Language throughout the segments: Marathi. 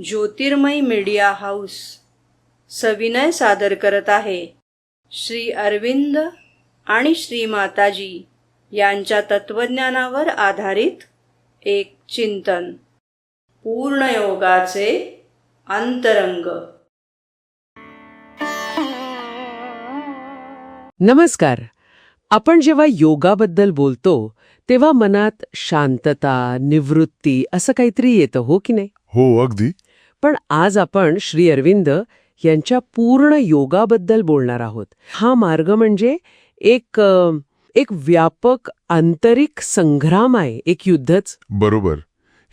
ज्योतिर्मय मीडिया हाऊस सविनय सादर करत आहे श्री अरविंद आणि श्री माताजी यांच्या तत्वज्ञानावर आधारित एक चिंतन, पूर्णयोगाचे अंतरंग. नमस्कार. आपण जेव्हा योगाबद्दल बोलतो तेव्हा मनात शांतता, निवृत्ती असं काहीतरी येतं, हो की नाही? हो, अगदी. पण आज आपण श्री अरविंद यांच्या पूर्ण योगाबद्दल बोलणार आहोत. हा मार्ग म्हणजे एक व्यापक आंतरिक संग्राम आहे, एक युद्धच. बरोबर.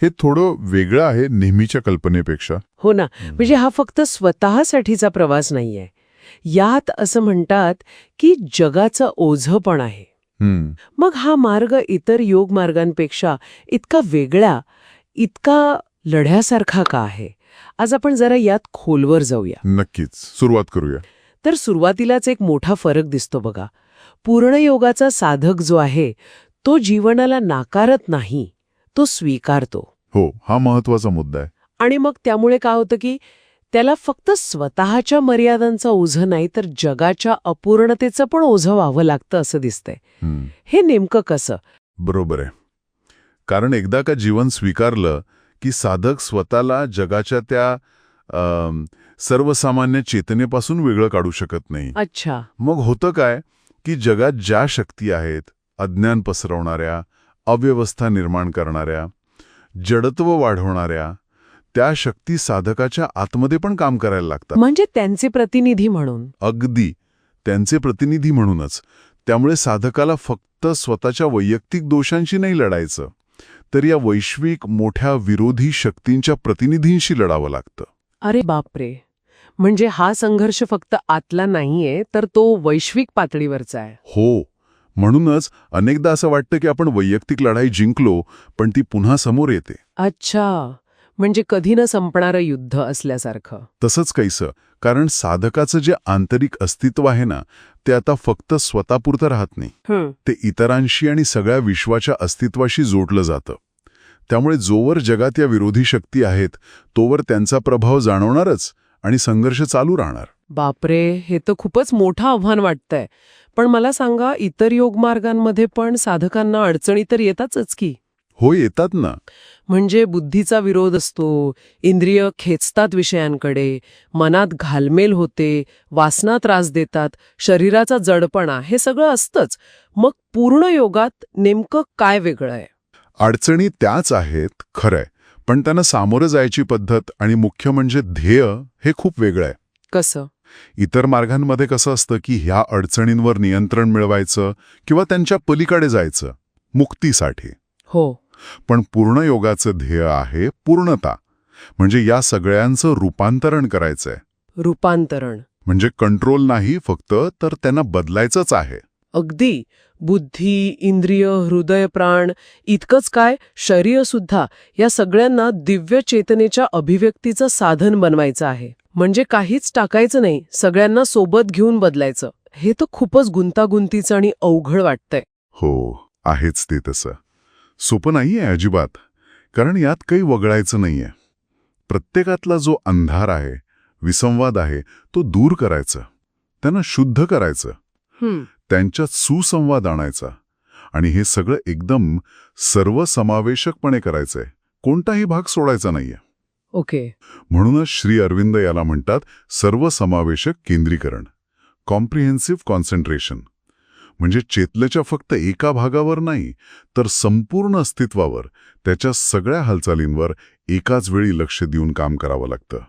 हे थोडं वेगळं आहे नेहमीच्या कल्पनेपेक्षा. हो ना. म्हणजे हा फक्त स्वतःसाठीचा प्रवास नाहीये. यात असं म्हणतात की जगाचं ओझं पण आहे. मग हा मार्ग इतर योग मार्गांपेक्षा इतका वेगळा, इतका लढ्यासारखा का आहे? आज आपण जरा यात खोलवर जाऊया. नक्कीच, सुरुवात करूया. तर सुरुवातीलाच एक मोठा फरक दिसतो बघा. पूर्णयोगाचा साधक जो आहे तो जीवनाला नाकारत नाही, तो स्वीकारतो. हो, हा महत्वाचा मुद्दा आहे. आणि मग त्यामुळे काय होतं की त्याला फक्त स्वतःच्या मर्यादांचं ओझं नाही तर जगाच्या अपूर्णतेचं पण ओझं व्हावं लागतं असं दिसतंय. हे नेमकं कसं? बरोबर आहे. कारण एकदा का जीवन स्वीकारलं की साधक स्वतःला जगाच्या त्या सर्वसामान्य चेतनेपासून वेगळं काढू शकत नाही. अच्छा. मग होतं काय की जगात ज्या शक्ती आहेत, अज्ञान पसरवणाऱ्या, अव्यवस्था निर्माण करणाऱ्या, जडत्व वाढवणाऱ्या, त्या शक्ती साधकाच्या आतमध्ये पण काम करायला लागतात. म्हणजे त्यांचे प्रतिनिधी म्हणून. अगदी, त्यांचे प्रतिनिधी म्हणूनच. त्यामुळे साधकाला फक्त स्वतःच्या वैयक्तिक दोषांशी नाही लढायचं, तर या वैश्विक मोठ्या विरोधी शक्तींच्या प्रतिनिधींशी लढावं लागतं. अरे बापरे. म्हणजे हा संघर्ष फक्त आतला नाहीये तर तो वैश्विक पातळीवरचा आहे. हो. म्हणूनच अनेकदा असं वाटतं की आपण वैयक्तिक लढाई जिंकलो, पण ती पुन्हा समोर येते. अच्छा. म्हणजे कधी न संपणारं युद्ध असल्यासारखं. तसंच काहीसं. कारण साधकाचं जे आंतरिक अस्तित्व आहे ना, ते आता फक्त स्वतःपुरतं राहत नाही. ते इतरांशी आणि सगळ्या विश्वाच्या अस्तित्वाशी जोडलं जातं. त्यामुळे जोवर जगात या विरोधी शक्ती आहेत, तोवर त्यांचा प्रभाव जाणवणारच आणि संघर्ष चालू राहणार. बापरे, हे तर खूपच मोठं आव्हान वाटतंय. पण मला सांगा, इतर योगमार्गांमध्ये पण साधकांना अडचणी तर येतातच की? हो, येतात ना. म्हणजे बुद्धीचा विरोध असतो, इंद्रिय खेचतात विषयांकडे, मनात घालमेल होते, वासना त्रास देतात, शरीराचा जडपणा, हे सगळं असतंच. मग पूर्ण योगात नेमकं काय वेगळं आहे? अडचणी त्याच आहेत, खरंय. पण त्यांना सामोरं जायची पद्धत आणि मुख्य म्हणजे ध्येय हे खूप वेगळं आहे. कसं? इतर मार्गांमध्ये कसं असतं की ह्या अडचणींवर नियंत्रण मिळवायचं किंवा त्यांच्या पलीकडे जायचं, मुक्तीसाठी. हो. पण पूर्ण योगाचं ध्येय आहे पूर्णता. म्हणजे या सगळ्यांचं रूपांतरण करायचंय. रूपांतरण म्हणजे कंट्रोल नाही फक्त, तर त्यांना बदलायचंच आहे. अगदी. बुद्धी, इंद्रिय, हृदय, प्राण इतकंच काय, शरीर सुद्धा, या सगळ्यांना दिव्य चेतनेच्या अभिव्यक्तीचं साधन बनवायचं आहे. म्हणजे काहीच टाकायचं नाही, सगळ्यांना सोबत घेऊन बदलायचं. हे तर खूपच गुंतागुंतीचं आणि अवघड वाटतंय. हो, आहेच ते तसं. सोपं नाहीये अजिबात. कारण यात काही वगळायचं नाहीये. प्रत्येकातला जो अंधार आहे, विसंवाद आहे, तो दूर करायचा, त्यांना शुद्ध करायचं, त्यांच्यात सुसंवाद आणायचा. आणि हे सगळं एकदम सर्वसमावेशकपणे करायचंय. कोणताही भाग सोडायचा नाहीये. ओके. म्हणूनच श्री अरविंद याला म्हणतात सर्वसमावेशक केंद्रीकरण, कॉम्प्रिहेन्सिव्ह कॉन्सन्ट्रेशन. म्हणजे चेतलेच्या फक्त एका भागावर नाही, तर संपूर्ण अस्तित्वावर, त्याच्या सगळ्या हालचालींवर एकाच वेळी लक्ष देऊन काम करावं लागतं.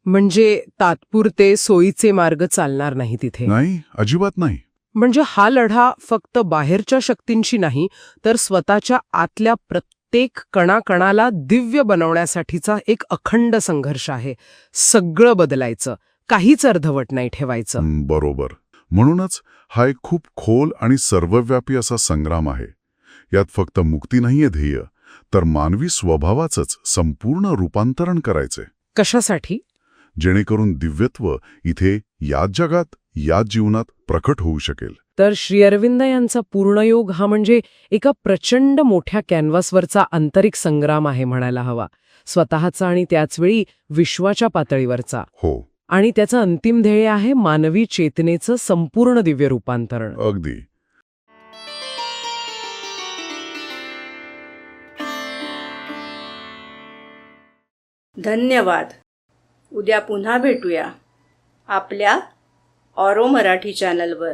म्हणजे तात्पुरते सोयीचे मार्ग चालणार नाही तिथे? नाही, अजिबात नाही. म्हणजे हा लढा फक्त बाहेरच्या शक्तींशी नाही, तर स्वतःच्या आतल्या प्रत्येक कणाकणाला दिव्य बनवण्यासाठीचा एक अखंड संघर्ष आहे. सगळं बदलायचं, काहीच अर्धवट नाही ठेवायचं. बरोबर. म्हणूनच हा एक खूप खोल आणि सर्वव्यापी असा संग्राम आहे. यात फक्त मुक्ती नाहीये ध्येय, तर मानवी स्वभावाचंच संपूर्ण रूपांतरण करायचंय. कशासाठी? जेणेकरून दिव्यत्व इथे याच जगात, याच जीवनात प्रकट होऊ शकेल. तर श्री अरविंद यांचा पूर्णयोग हा म्हणजे एका प्रचंड मोठ्या कॅनव्हासवरचा आंतरिक संग्राम आहे म्हणायला हवा, स्वतःचा आणि त्याचवेळी विश्वाच्या पातळीवरचा. हो. आणि त्याचं अंतिम ध्येय आहे मानवी चेतनेचं संपूर्ण दिव्य रूपांतरण. अगदी. धन्यवाद. उद्या पुन्हा भेटूया आपल्या ऑरो मराठी चॅनलवर.